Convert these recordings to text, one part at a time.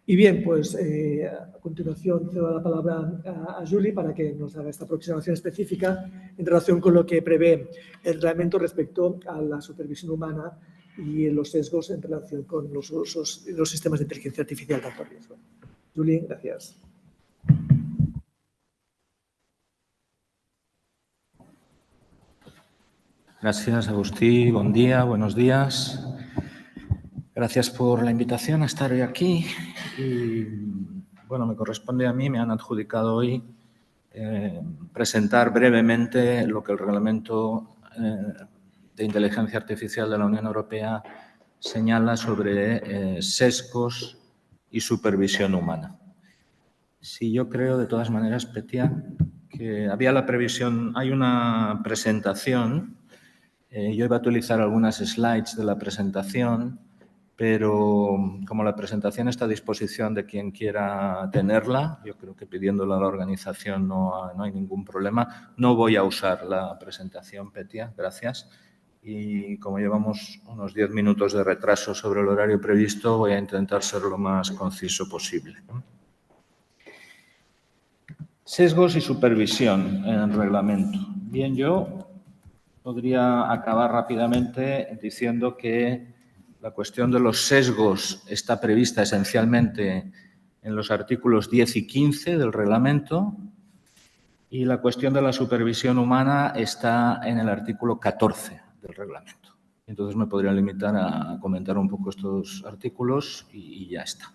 Y bien, pues a continuación cedo la palabra a Julie para que nos haga esta aproximación específica en relación con lo que prevé el reglamento respecto a la supervisión humana y los sesgos en relación con los usos y los sistemas de inteligencia artificial de alto riesgo. Julie, gracias. Gracias, Agustí. Buen día, buenos días. Gracias por la invitación a estar hoy aquí. Y, bueno, me corresponde a mí, me han adjudicado hoy presentar brevemente lo que el Reglamento de Inteligencia Artificial de la Unión Europea señala sobre sesgos y supervisión humana. Sí, yo creo, de todas maneras, Petia, que había la previsión, hay una presentación. Yo iba a utilizar algunas slides de la presentación, pero como la presentación está a disposición de quien quiera tenerla, yo creo que pidiéndola a la organización no hay ningún problema. No voy a usar la presentación, Petia, gracias. Y como llevamos unos 10 minutos de retraso sobre el horario previsto, voy a intentar ser lo más conciso posible. Sesgos y supervisión en el reglamento. Bien, yo podría acabar rápidamente diciendo que la cuestión de los sesgos está prevista esencialmente en los artículos 10 y 15 del reglamento y la cuestión de la supervisión humana está en el artículo 14 del reglamento. Entonces me podría limitar a comentar un poco estos artículos y ya está.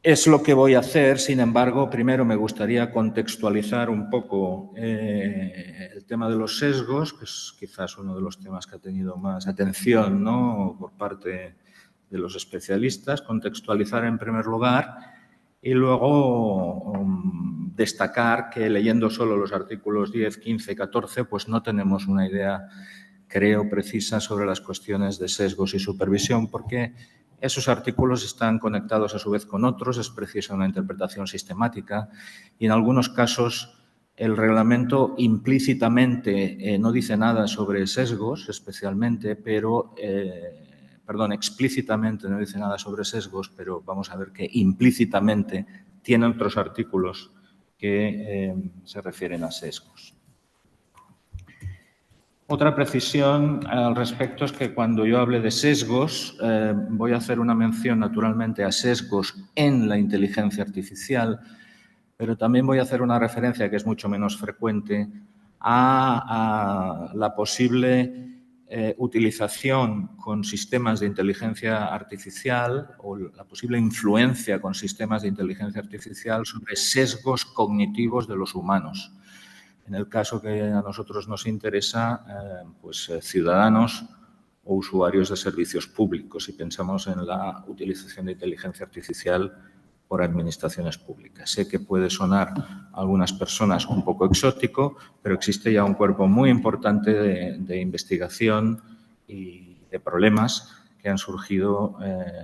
Es lo que voy a hacer, sin embargo, primero me gustaría contextualizar un poco el tema de los sesgos, que es quizás uno de los temas que ha tenido más atención, ¿no?, por parte de los especialistas, contextualizar en primer lugar y luego destacar que leyendo solo los artículos 10, 15 y 14, pues no tenemos una idea, creo, precisa sobre las cuestiones de sesgos y supervisión, porque esos artículos están conectados a su vez con otros, es precisa una interpretación sistemática y en algunos casos el reglamento implícitamente no dice nada sobre sesgos especialmente, pero, explícitamente no dice nada sobre sesgos, pero vamos a ver que implícitamente tiene otros artículos que se refieren a sesgos. Otra precisión al respecto es que cuando yo hable de sesgos, voy a hacer una mención naturalmente a sesgos en la inteligencia artificial, pero también voy a hacer una referencia que es mucho menos frecuente a la posible utilización con sistemas de inteligencia artificial o la posible influencia con sistemas de inteligencia artificial sobre sesgos cognitivos de los humanos. En el caso que a nosotros nos interesa, ciudadanos o usuarios de servicios públicos, y pensamos en la utilización de inteligencia artificial por administraciones públicas. Sé que puede sonar a algunas personas un poco exótico, pero existe ya un cuerpo muy importante de investigación y de problemas que han surgido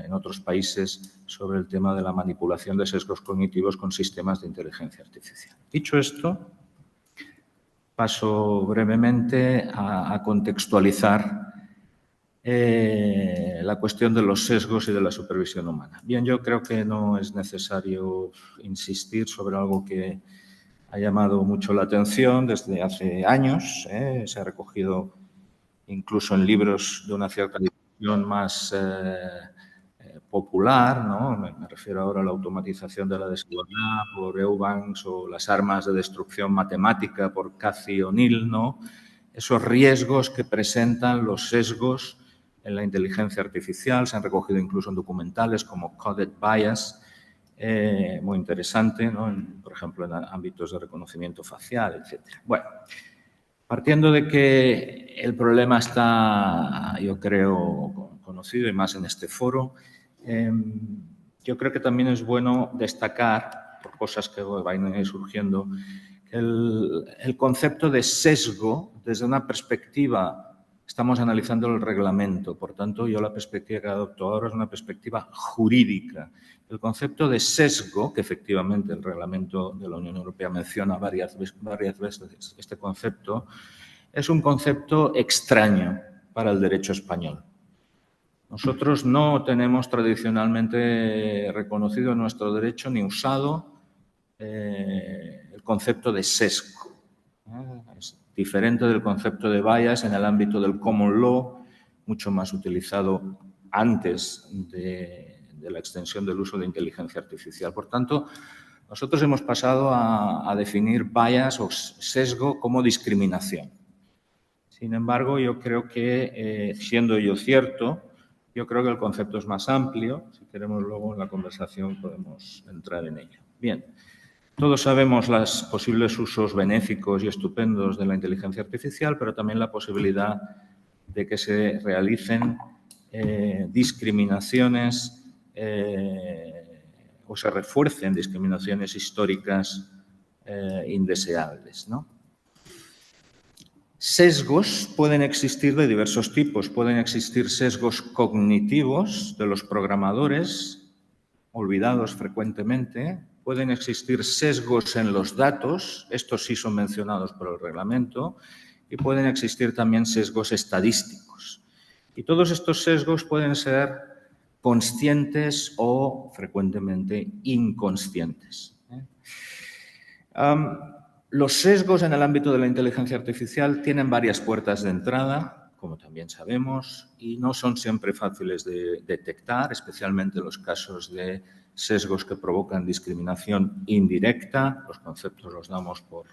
en otros países sobre el tema de la manipulación de sesgos cognitivos con sistemas de inteligencia artificial. Dicho esto, paso brevemente a contextualizar la cuestión de los sesgos y de la supervisión humana. Bien, yo creo que no es necesario insistir sobre algo que ha llamado mucho la atención desde hace años. Se ha recogido incluso en libros de una cierta difusión más popular, ¿no? Me refiero ahora a la automatización de la desigualdad por Eubanks o las armas de destrucción matemática por Cathy O'Neill, ¿no? Esos riesgos que presentan los sesgos en la inteligencia artificial se han recogido incluso en documentales como Coded Bias, muy interesante, ¿no? Por ejemplo, en ámbitos de reconocimiento facial, etc. Bueno, partiendo de que el problema está, yo creo, conocido y más en este foro, yo creo que también es bueno destacar, por cosas que van a ir surgiendo, el concepto de sesgo desde una perspectiva, estamos analizando el reglamento, por tanto, yo la perspectiva que adopto ahora es una perspectiva jurídica. El concepto de sesgo, que efectivamente el reglamento de la Unión Europea menciona varias veces este concepto, es un concepto extraño para el derecho español. Nosotros no tenemos tradicionalmente reconocido en nuestro derecho ni usado el concepto de sesgo. Es diferente del concepto de bias en el ámbito del common law, mucho más utilizado antes de la extensión del uso de inteligencia artificial. Por tanto, nosotros hemos pasado a definir bias o sesgo como discriminación. Sin embargo, yo creo que, siendo ello cierto, yo creo que el concepto es más amplio. Si queremos, luego en la conversación podemos entrar en ello. Bien, todos sabemos los posibles usos benéficos y estupendos de la inteligencia artificial, pero también la posibilidad de que se realicen discriminaciones o se refuercen discriminaciones históricas indeseables, ¿no? Sesgos pueden existir de diversos tipos. Pueden existir sesgos cognitivos de los programadores, olvidados frecuentemente. Pueden existir sesgos en los datos, estos sí son mencionados por el reglamento, y pueden existir también sesgos estadísticos. Y todos estos sesgos pueden ser conscientes o frecuentemente inconscientes. Los sesgos en el ámbito de la inteligencia artificial tienen varias puertas de entrada, como también sabemos, y no son siempre fáciles de detectar, especialmente los casos de sesgos que provocan discriminación indirecta. Los conceptos los damos por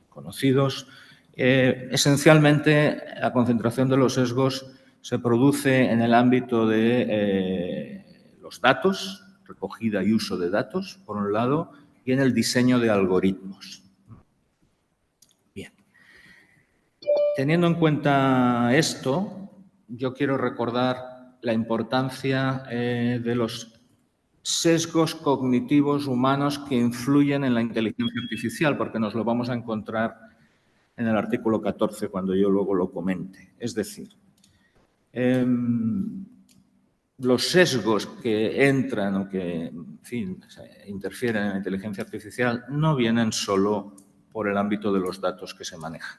conocidos. Esencialmente, la concentración de los sesgos se produce en el ámbito de los datos, recogida y uso de datos, por un lado, y en el diseño de algoritmos. Bien. Teniendo en cuenta esto, yo quiero recordar la importancia de los sesgos cognitivos humanos que influyen en la inteligencia artificial, porque nos lo vamos a encontrar en el artículo 14 cuando yo luego lo comente. Es decir, los sesgos que entran o que, en fin, interfieren en la inteligencia artificial no vienen solo por el ámbito de los datos que se manejan.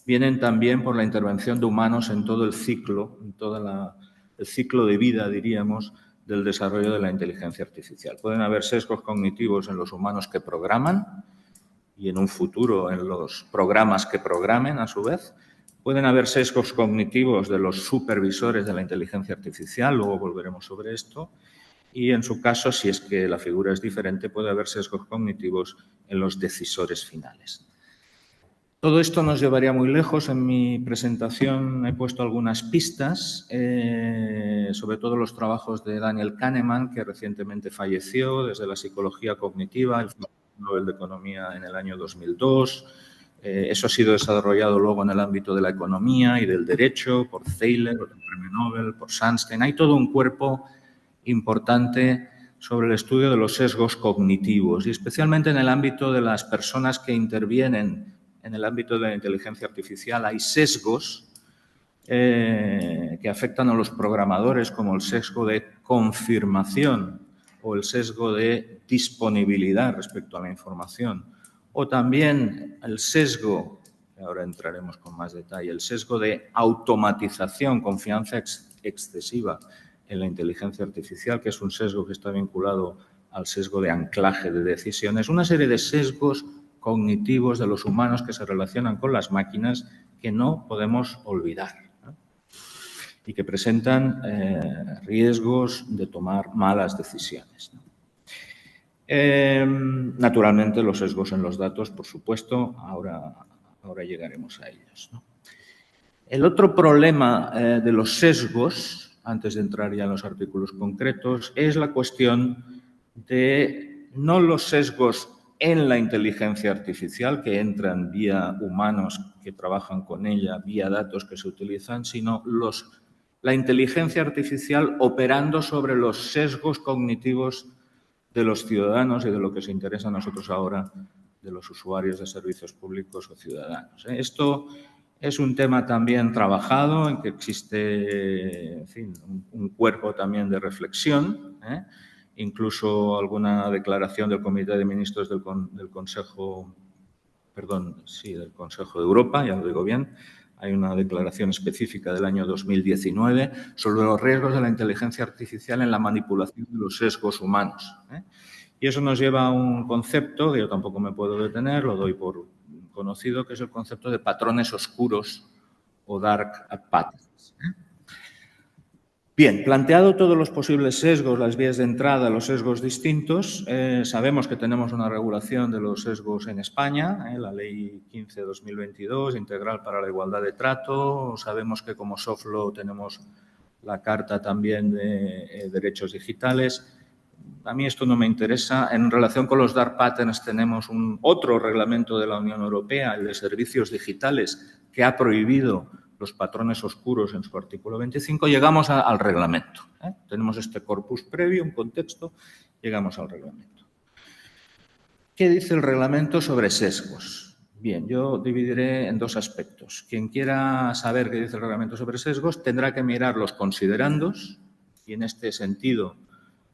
Vienen también por la intervención de humanos en todo el ciclo, en todo el ciclo de vida, diríamos, del desarrollo de la inteligencia artificial. Pueden haber sesgos cognitivos en los humanos que programan y en un futuro en los programas que programen, a su vez. Pueden haber sesgos cognitivos de los supervisores de la inteligencia artificial, luego volveremos sobre esto, y en su caso, si es que la figura es diferente, puede haber sesgos cognitivos en los decisores finales. Todo esto nos llevaría muy lejos. En mi presentación he puesto algunas pistas, sobre todo los trabajos de Daniel Kahneman, que recientemente falleció, desde la psicología cognitiva, el Nobel de Economía en el año 2002. Eso ha sido desarrollado luego en el ámbito de la economía y del derecho, por Thaler, el premio Nobel, por Sunstein. Hay todo un cuerpo importante sobre el estudio de los sesgos cognitivos y especialmente en el ámbito de las personas que intervienen en el ámbito de la inteligencia artificial. Hay sesgos que afectan a los programadores, como el sesgo de confirmación o el sesgo de disponibilidad respecto a la información, o también el sesgo, ahora entraremos con más detalle, el sesgo de automatización, confianza excesiva en la inteligencia artificial, que es un sesgo que está vinculado al sesgo de anclaje de decisiones, una serie de sesgos cognitivos de los humanos que se relacionan con las máquinas que no podemos olvidar, ¿no? Y que presentan riesgos de tomar malas decisiones, ¿no? Naturalmente, los sesgos en los datos, por supuesto, ahora llegaremos a ellos, ¿no? El otro problema de los sesgos, antes de entrar ya en los artículos concretos, es la cuestión de no los sesgos en la inteligencia artificial, que entran vía humanos que trabajan con ella, vía datos que se utilizan, sino la inteligencia artificial operando sobre los sesgos cognitivos de los ciudadanos y de lo que se interesa a nosotros ahora, de los usuarios de servicios públicos o ciudadanos. Esto es un tema también trabajado, en que existe, en fin, un cuerpo también de reflexión, incluso alguna declaración del Comité de Ministros del Consejo de Europa, ya lo digo bien, Hay una declaración específica del año 2019 sobre los riesgos de la inteligencia artificial en la manipulación de los sesgos humanos. Y eso nos lleva a un concepto que yo tampoco me puedo detener, lo doy por conocido, que es el concepto de patrones oscuros o dark patterns. Bien, planteado todos los posibles sesgos, las vías de entrada, los sesgos distintos, sabemos que tenemos una regulación de los sesgos en España, la Ley 15/2022, integral para la igualdad de trato. Sabemos que como soft law tenemos la Carta también de Derechos Digitales. A mí esto no me interesa. En relación con los dark patterns tenemos otro reglamento de la Unión Europea, el de servicios digitales, que ha prohibido los patrones oscuros en su artículo 25, llegamos al reglamento. Tenemos este corpus previo, un contexto, llegamos al reglamento. ¿Qué dice el reglamento sobre sesgos? Bien, yo dividiré en dos aspectos. Quien quiera saber qué dice el reglamento sobre sesgos tendrá que mirar los considerandos y en este sentido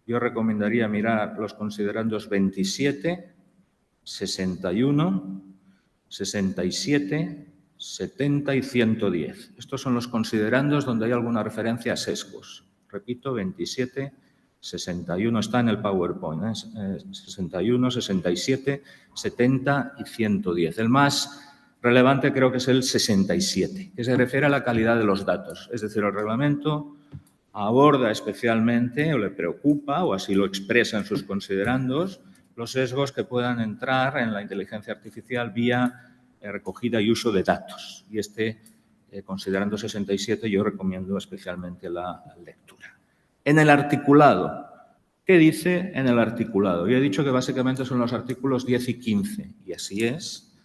yo recomendaría mirar los considerandos 27, 61, 67, 70 y 110. Estos son los considerandos donde hay alguna referencia a sesgos. Repito, 27, 61, está en el PowerPoint, 61, 67, 70 y 110. El más relevante creo que es el 67, que se refiere a la calidad de los datos. Es decir, el reglamento aborda especialmente o le preocupa, o así lo expresa en sus considerandos, los sesgos que puedan entrar en la inteligencia artificial vía recogida y uso de datos. Y considerando 67, yo recomiendo especialmente la lectura. En el articulado, ¿qué dice en el articulado? Yo he dicho que básicamente son los artículos 10 y 15, y así es,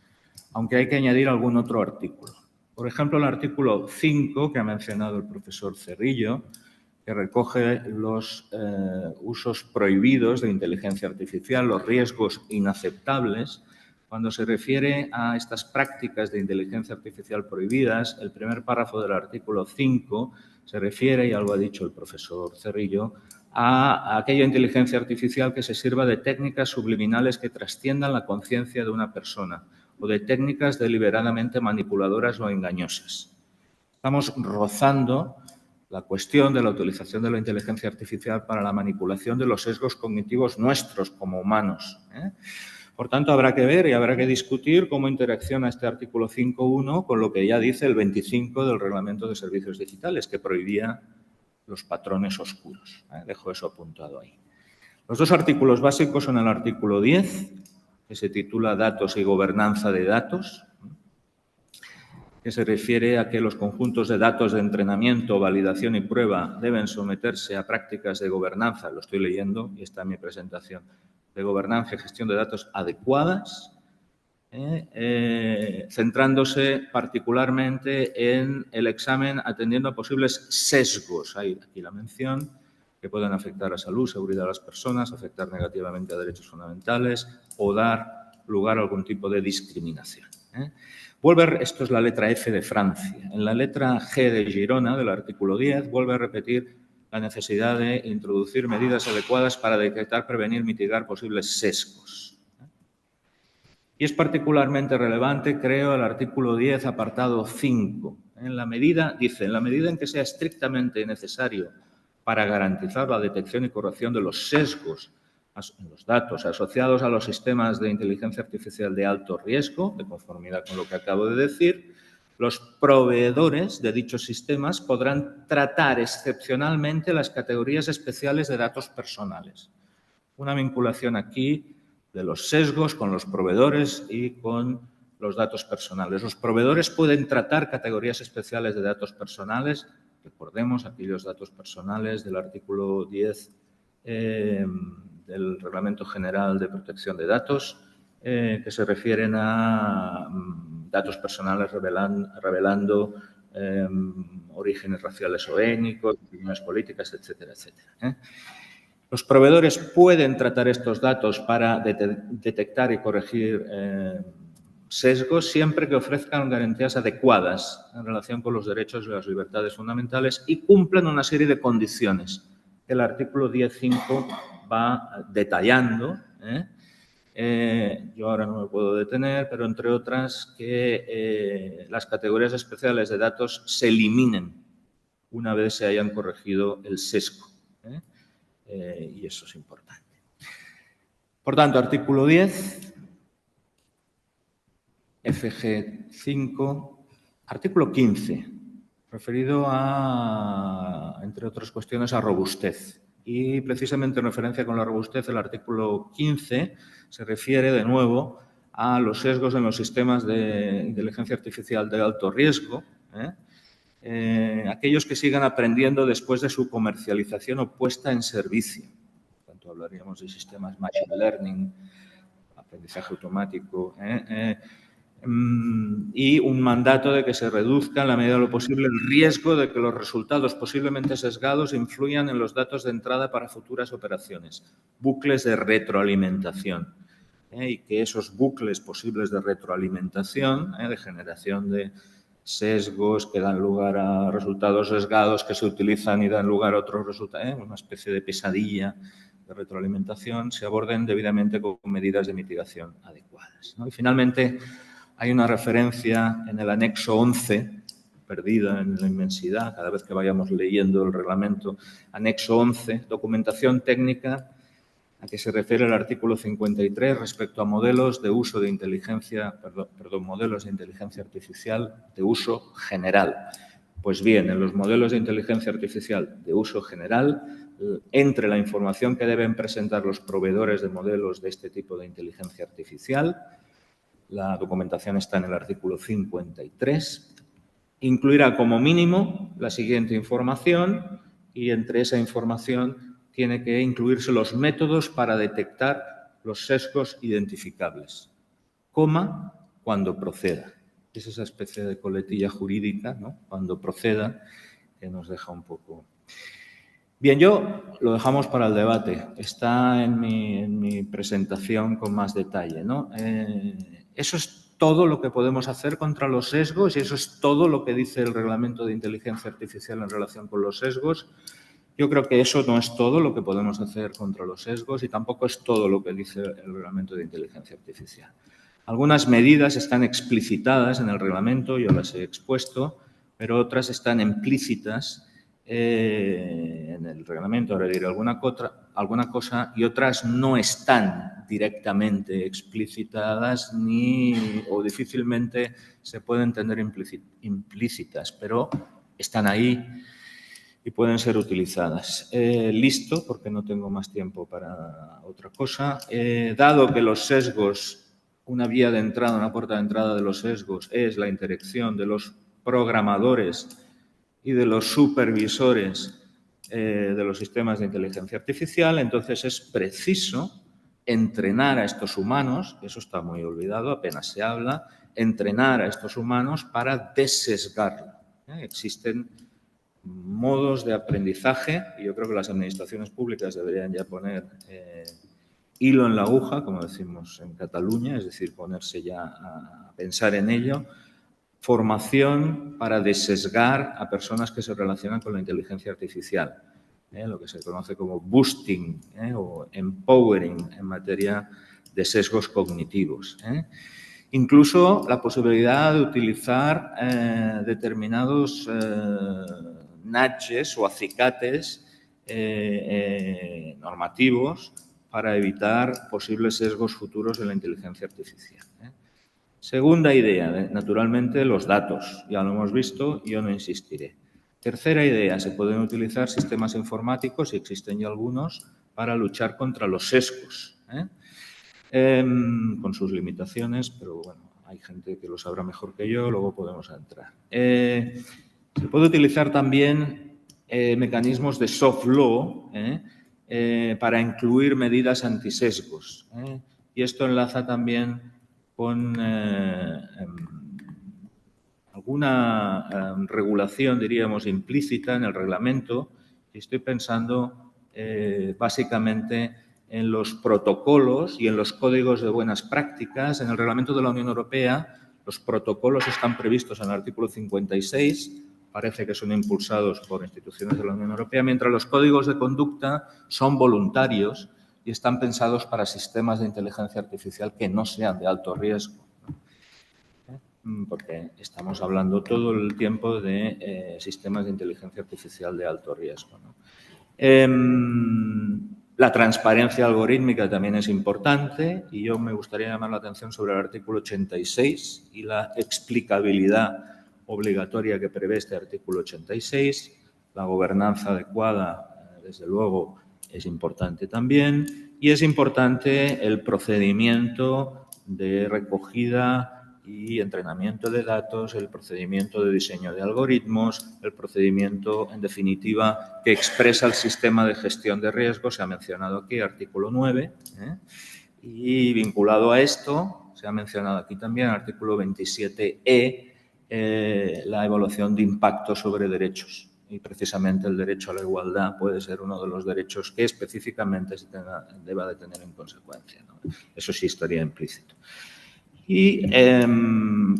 aunque hay que añadir algún otro artículo. Por ejemplo, el artículo 5, que ha mencionado el profesor Cerrillo, que recoge los usos prohibidos de inteligencia artificial, los riesgos inaceptables. Cuando se refiere a estas prácticas de inteligencia artificial prohibidas, el primer párrafo del artículo 5 se refiere, y algo ha dicho el profesor Cerrillo, a aquella inteligencia artificial que se sirva de técnicas subliminales que trasciendan la conciencia de una persona o de técnicas deliberadamente manipuladoras o engañosas. Estamos rozando la cuestión de la utilización de la inteligencia artificial para la manipulación de los sesgos cognitivos nuestros como humanos. Por tanto, habrá que ver y habrá que discutir cómo interacciona este artículo 5.1 con lo que ya dice el 25 del Reglamento de Servicios Digitales, que prohibía los patrones oscuros. Dejo eso apuntado ahí. Los dos artículos básicos son el artículo 10, que se titula Datos y gobernanza de datos, que se refiere a que los conjuntos de datos de entrenamiento, validación y prueba deben someterse a prácticas de gobernanza, lo estoy leyendo y está en mi presentación, de gobernanza y gestión de datos adecuadas, centrándose particularmente en el examen atendiendo a posibles sesgos. Hay aquí la mención, que pueden afectar a salud, seguridad de las personas, afectar negativamente a derechos fundamentales o dar lugar a algún tipo de discriminación. Esto es la letra F de Francia. En la letra G de Girona, del artículo 10, vuelve a repetir la necesidad de introducir medidas adecuadas para detectar, prevenir, mitigar posibles sesgos. Y es particularmente relevante, creo, el artículo 10, apartado 5. En la medida en que sea estrictamente necesario para garantizar la detección y corrección de los sesgos en los datos asociados a los sistemas de inteligencia artificial de alto riesgo, de conformidad con lo que acabo de decir, los proveedores de dichos sistemas podrán tratar excepcionalmente las categorías especiales de datos personales. Una vinculación aquí de los sesgos con los proveedores y con los datos personales. Los proveedores pueden tratar categorías especiales de datos personales, recordemos aquellos datos personales del artículo 10 del Reglamento General de Protección de Datos, que se refieren a datos personales revelando orígenes raciales o étnicos, opiniones políticas, etcétera, etcétera. Los proveedores pueden tratar estos datos para detectar y corregir sesgos siempre que ofrezcan garantías adecuadas en relación con los derechos y las libertades fundamentales y cumplan una serie de condiciones. El artículo 10.5 va detallando Yo ahora no me puedo detener, pero entre otras que las categorías especiales de datos se eliminen una vez se hayan corregido el sesgo. Y eso es importante. Por tanto, artículo 10, FG5, artículo 15, referido a, entre otras cuestiones, a robustez. Y precisamente en referencia con la robustez, el artículo 15 se refiere de nuevo a los sesgos en los sistemas de inteligencia artificial de alto riesgo, aquellos que sigan aprendiendo después de su comercialización o puesta en servicio. Por tanto, hablaríamos de sistemas machine learning, aprendizaje automático, y un mandato de que se reduzca en la medida de lo posible el riesgo de que los resultados posiblemente sesgados influyan en los datos de entrada para futuras operaciones, bucles de retroalimentación, y que esos bucles posibles de retroalimentación, de generación de sesgos que dan lugar a resultados sesgados que se utilizan y dan lugar a otros resultados, una especie de pesadilla de retroalimentación, se aborden debidamente con medidas de mitigación adecuadas, ¿no? Y finalmente, hay una referencia en el anexo 11, perdida en la inmensidad, cada vez que vayamos leyendo el reglamento, anexo 11, documentación técnica, a que se refiere el artículo 53 respecto a modelos de uso de inteligencia, modelos de inteligencia artificial de uso general. Pues bien, en los modelos de inteligencia artificial de uso general, entre la información que deben presentar los proveedores de modelos de este tipo de inteligencia artificial, la documentación está en el artículo 53, incluirá como mínimo la siguiente información y entre esa información tiene que incluirse los métodos para detectar los sesgos identificables, coma, cuando proceda. Es esa especie de coletilla jurídica, ¿no? Cuando proceda, que nos deja un poco... Bien, lo dejamos para el debate. Está en mi presentación con más detalle, ¿no? Eso es todo lo que podemos hacer contra los sesgos y eso es todo lo que dice el Reglamento de Inteligencia Artificial en relación con los sesgos. Yo creo que eso no es todo lo que podemos hacer contra los sesgos y tampoco es todo lo que dice el Reglamento de Inteligencia Artificial. Algunas medidas están explicitadas en el reglamento, yo las he expuesto, pero otras están implícitas en el reglamento, ahora diré alguna cosa, y otras no están directamente explicitadas o difícilmente se pueden tener implícitas, pero están ahí y pueden ser utilizadas. Listo, porque no tengo más tiempo para otra cosa. Dado que los sesgos, una vía de entrada, una puerta de entrada de los sesgos es la interacción de los programadores y de los supervisores de los sistemas de inteligencia artificial, entonces es preciso entrenar a estos humanos, eso está muy olvidado, apenas se habla, entrenar a estos humanos para desesgarlo. Existen modos de aprendizaje y yo creo que las administraciones públicas deberían ya poner hilo en la aguja, como decimos en Cataluña, es decir, ponerse ya a pensar en ello. Formación para desesgar a personas que se relacionan con la inteligencia artificial, lo que se conoce como boosting o empowering en materia de sesgos cognitivos. Incluso la posibilidad de utilizar determinados nudges o acicates normativos para evitar posibles sesgos futuros en la inteligencia artificial. Segunda idea, naturalmente, los datos. Ya lo hemos visto, yo no insistiré. Tercera idea, se pueden utilizar sistemas informáticos, y existen ya algunos, para luchar contra los sesgos, con sus limitaciones, pero bueno, hay gente que lo sabrá mejor que yo, luego podemos entrar. Se puede utilizar también mecanismos de soft law para incluir medidas antisesgos. Y esto enlaza también con alguna regulación, diríamos, implícita en el reglamento. Y estoy pensando básicamente en los protocolos y en los códigos de buenas prácticas. En el reglamento de la Unión Europea, los protocolos están previstos en el artículo 56, parece que son impulsados por instituciones de la Unión Europea, mientras los códigos de conducta son voluntarios y están pensados para sistemas de inteligencia artificial que no sean de alto riesgo, ¿no? Porque estamos hablando todo el tiempo de sistemas de inteligencia artificial de alto riesgo, ¿no? La transparencia algorítmica también es importante y yo me gustaría llamar la atención sobre el artículo 86 y la explicabilidad obligatoria que prevé este artículo 86. La gobernanza adecuada, desde luego, es importante también, y es importante el procedimiento de recogida y entrenamiento de datos, el procedimiento de diseño de algoritmos, el procedimiento, en definitiva, que expresa el sistema de gestión de riesgos. Se ha mencionado aquí, artículo 9, y vinculado a esto, se ha mencionado aquí también, artículo 27e, la evaluación de impacto sobre derechos. Y precisamente el derecho a la igualdad puede ser uno de los derechos que específicamente se deba de tener en consecuencia, ¿no? Eso sí estaría implícito. Y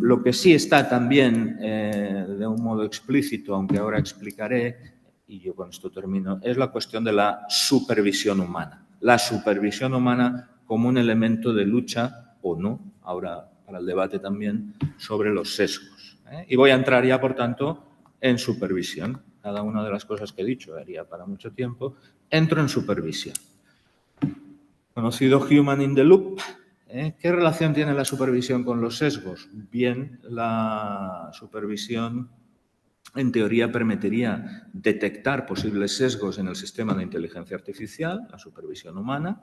lo que sí está también de un modo explícito, aunque ahora explicaré, y yo con esto termino, es la cuestión de la supervisión humana. La supervisión humana como un elemento de lucha, o no, ahora para el debate también, sobre los sesgos. Y voy a entrar ya, por tanto, en supervisión. Cada una de las cosas que he dicho daría para mucho tiempo. Entro en supervisión. Conocido Human in the Loop. ¿Qué relación tiene la supervisión con los sesgos? Bien, la supervisión en teoría permitiría detectar posibles sesgos en el sistema de inteligencia artificial, la supervisión humana,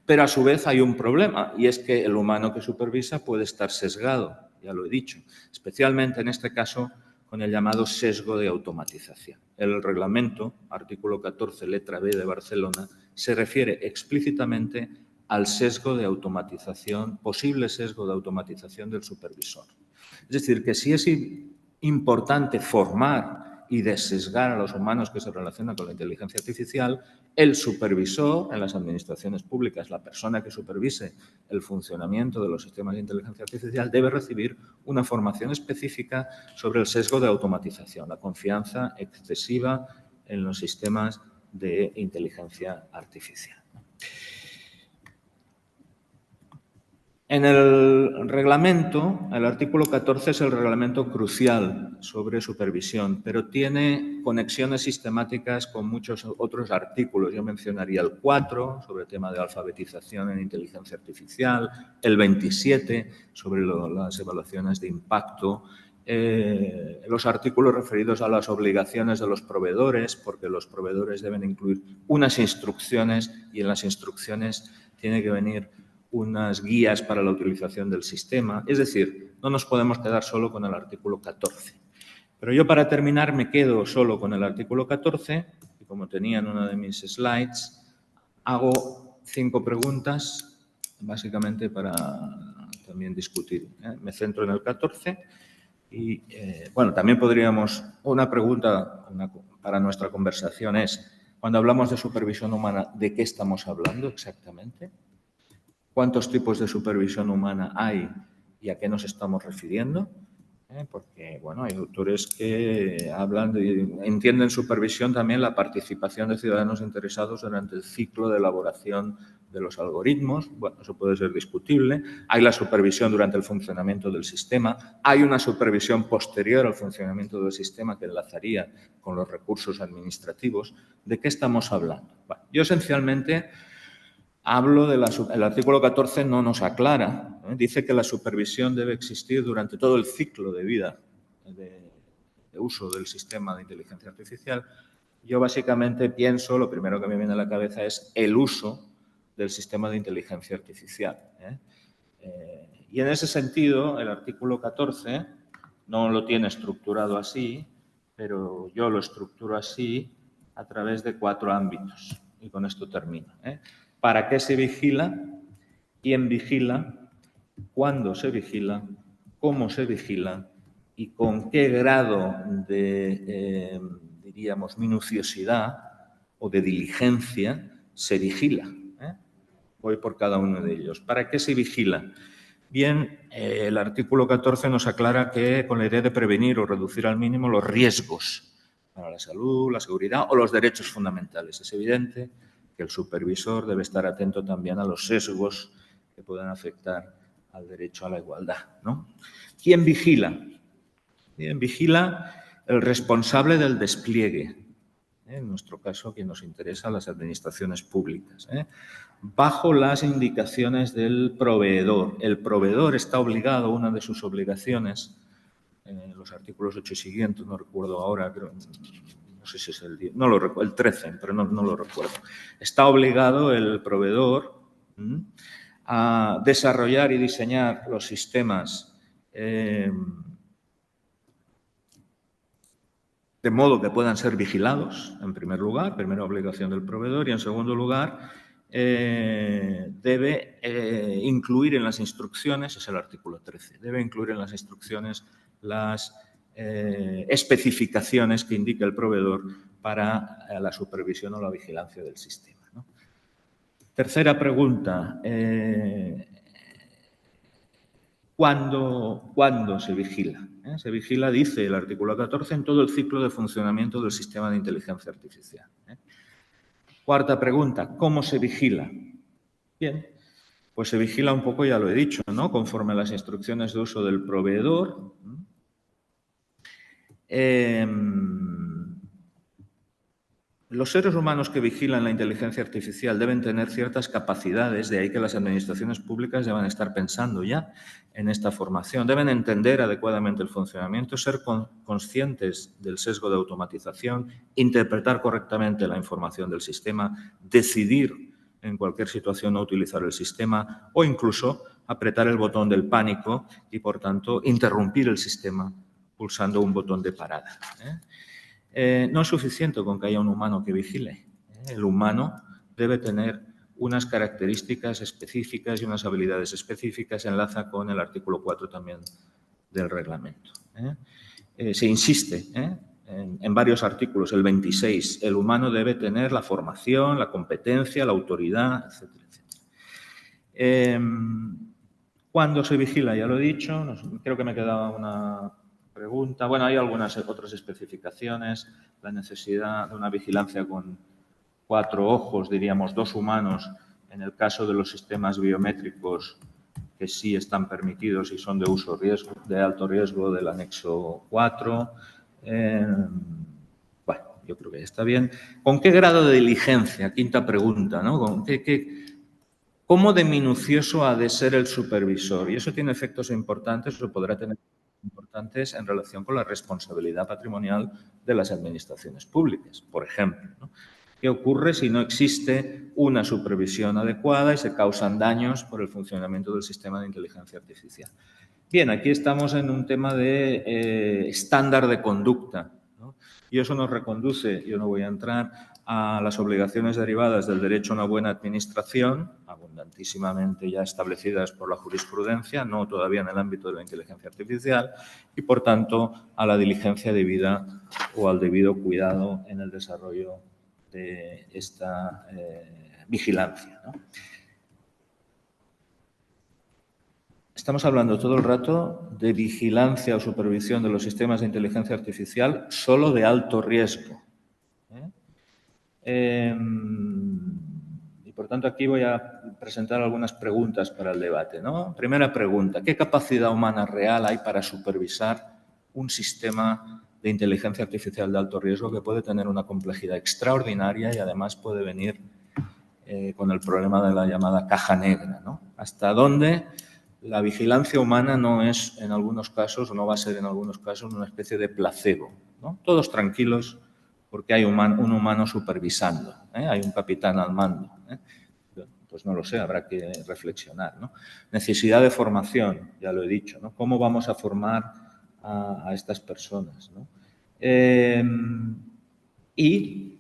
pero a su vez hay un problema y es que el humano que supervisa puede estar sesgado, ya lo he dicho, especialmente en este caso con el llamado sesgo de automatización. El reglamento, artículo 14, letra B de Barcelona, se refiere explícitamente al sesgo de automatización, posible sesgo de automatización del supervisor. Es decir, que si es importante formar y desesgar a los humanos que se relacionan con la inteligencia artificial, el supervisor en las administraciones públicas, la persona que supervise el funcionamiento de los sistemas de inteligencia artificial, debe recibir una formación específica sobre el sesgo de automatización, la confianza excesiva en los sistemas de inteligencia artificial. En el reglamento, el artículo 14 es el reglamento crucial sobre supervisión, pero tiene conexiones sistemáticas con muchos otros artículos. Yo mencionaría el 4, sobre el tema de alfabetización en inteligencia artificial, el 27, sobre las evaluaciones de impacto, los artículos referidos a las obligaciones de los proveedores, porque los proveedores deben incluir unas instrucciones y en las instrucciones tiene que venir unas guías para la utilización del sistema. Es decir, no nos podemos quedar solo con el artículo 14. Pero yo, para terminar, me quedo solo con el artículo 14 y, como tenía en una de mis slides, hago 5 preguntas, básicamente para también discutir. Me centro en el 14 y, bueno, también podríamos... Una pregunta para nuestra conversación es, cuando hablamos de supervisión humana, ¿de qué estamos hablando exactamente? ¿Cuántos tipos de supervisión humana hay y a qué nos estamos refiriendo? Porque, bueno, hay autores que entienden supervisión también la participación de ciudadanos interesados durante el ciclo de elaboración de los algoritmos. Bueno, eso puede ser discutible. Hay la supervisión durante el funcionamiento del sistema. Hay una supervisión posterior al funcionamiento del sistema que enlazaría con los recursos administrativos. ¿De qué estamos hablando? Bueno, yo esencialmente... hablo el artículo 14 no nos aclara, dice que la supervisión debe existir durante todo el ciclo de vida de uso del sistema de inteligencia artificial. Yo básicamente pienso, lo primero que me viene a la cabeza es el uso del sistema de inteligencia artificial. Y en ese sentido, el artículo 14 no lo tiene estructurado así, pero yo lo estructuro así a través de 4 ámbitos. Y con esto termino. ¿Para qué se vigila? ¿Quién vigila? ¿Cuándo se vigila? ¿Cómo se vigila? ¿Y con qué grado de, diríamos, minuciosidad o de diligencia se vigila? Voy por cada uno de ellos. ¿Para qué se vigila? Bien, el artículo 14 nos aclara que con la idea de prevenir o reducir al mínimo los riesgos para la salud, la seguridad o los derechos fundamentales. Es evidente que el supervisor debe estar atento también a los sesgos que puedan afectar al derecho a la igualdad, ¿no? ¿Quién vigila? Bien, vigila el responsable del despliegue. En nuestro caso, quien nos interesa, las administraciones públicas, bajo las indicaciones del proveedor. El proveedor está obligado, una de sus obligaciones, los artículos 8 y siguientes, no recuerdo ahora, creo, no sé si es no lo recuerdo, el 13, pero no lo recuerdo. Está obligado el proveedor a desarrollar y diseñar los sistemas de modo que puedan ser vigilados, en primer lugar, primera obligación del proveedor, y en segundo lugar, debe incluir en las instrucciones, es el artículo 13, debe incluir en las instrucciones las especificaciones que indica el proveedor para la supervisión o la vigilancia del sistema, ¿no? Tercera pregunta. ¿Cuándo se vigila? Se vigila, dice el artículo 14, en todo el ciclo de funcionamiento del sistema de inteligencia artificial. Cuarta pregunta, ¿cómo se vigila? Bien, pues se vigila un poco, ya lo he dicho, ¿no? Conforme a las instrucciones de uso del proveedor. Los seres humanos que vigilan la inteligencia artificial deben tener ciertas capacidades, de ahí que las administraciones públicas deban estar pensando ya en esta formación. Deben entender adecuadamente el funcionamiento, ser conscientes del sesgo de automatización, interpretar correctamente la información del sistema, decidir en cualquier situación no utilizar el sistema o incluso apretar el botón del pánico y, por tanto, interrumpir el sistema pulsando un botón de parada. No es suficiente con que haya un humano que vigile. El humano debe tener unas características específicas y unas habilidades específicas. Enlaza con el artículo 4 también del reglamento. Se insiste en varios artículos. El 26, el humano debe tener la formación, la competencia, la autoridad, etcétera, etcétera. ¿Cuándo se vigila? Ya lo he dicho. Creo que me quedaba una pregunta. Bueno, hay algunas otras especificaciones. La necesidad de una vigilancia con 4 ojos, diríamos 2 humanos, en el caso de los sistemas biométricos que sí están permitidos y son de uso de alto riesgo del anexo 4. Bueno, yo creo que está bien. ¿Con qué grado de diligencia? Quinta pregunta, ¿no? ¿Cómo de minucioso ha de ser el supervisor? Y eso tiene efectos importantes, o podrá tener importantes en relación con la responsabilidad patrimonial de las administraciones públicas. Por ejemplo, ¿no? ¿Qué ocurre si no existe una supervisión adecuada y se causan daños por el funcionamiento del sistema de inteligencia artificial? Bien, aquí estamos en un tema de estándar de conducta, ¿no? Y eso nos reconduce, yo no voy a entrar, a las obligaciones derivadas del derecho a una buena administración, abundantísimamente ya establecidas por la jurisprudencia, no todavía en el ámbito de la inteligencia artificial, y por tanto a la diligencia debida o al debido cuidado en el desarrollo de esta vigilancia, ¿no? Estamos hablando todo el rato de vigilancia o supervisión de los sistemas de inteligencia artificial solo de alto riesgo. Y por tanto aquí voy a presentar algunas preguntas para el debate, ¿no? Primera pregunta, ¿qué capacidad humana real hay para supervisar un sistema de inteligencia artificial de alto riesgo que puede tener una complejidad extraordinaria y además puede venir con el problema de la llamada caja negra, ¿no? ¿Hasta dónde la vigilancia humana no es en algunos casos, o no va a ser en algunos casos, una especie de placebo, ¿no? Todos tranquilos porque hay un humano supervisando, hay un capitán al mando. Pues no lo sé, habrá que reflexionar, ¿no? Necesidad de formación, ya lo he dicho, ¿no? ¿Cómo vamos a formar a estas personas, ¿no? Y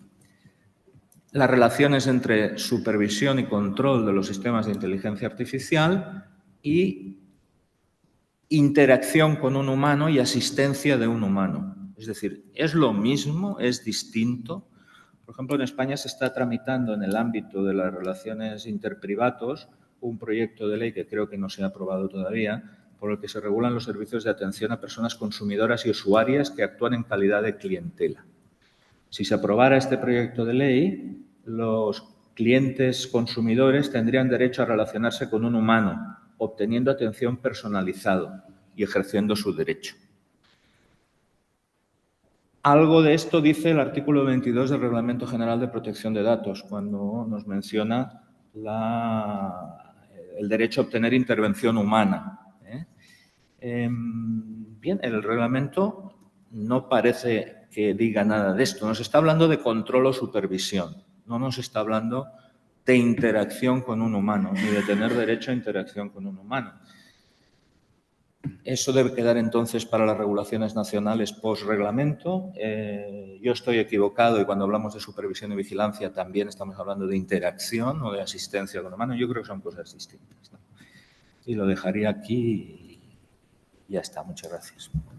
las relaciones entre supervisión y control de los sistemas de inteligencia artificial y interacción con un humano y asistencia de un humano. Es decir, ¿es lo mismo? ¿Es distinto? Por ejemplo, en España se está tramitando en el ámbito de las relaciones interprivatos un proyecto de ley que creo que no se ha aprobado todavía, por el que se regulan los servicios de atención a personas consumidoras y usuarias que actúan en calidad de clientela. Si se aprobara este proyecto de ley, los clientes consumidores tendrían derecho a relacionarse con un humano, obteniendo atención personalizada y ejerciendo su derecho. Algo de esto dice el artículo 22 del Reglamento General de Protección de Datos, cuando nos menciona el derecho a obtener intervención humana. Bien, el reglamento no parece que diga nada de esto. Nos está hablando de control o supervisión. No nos está hablando de interacción con un humano, ni de tener derecho a interacción con un humano. Eso debe quedar entonces para las regulaciones nacionales post-reglamento. Yo estoy equivocado y cuando hablamos de supervisión y vigilancia también estamos hablando de interacción o de asistencia con humano. Yo creo que son cosas distintas, ¿no? Y lo dejaría aquí y ya está. Muchas gracias.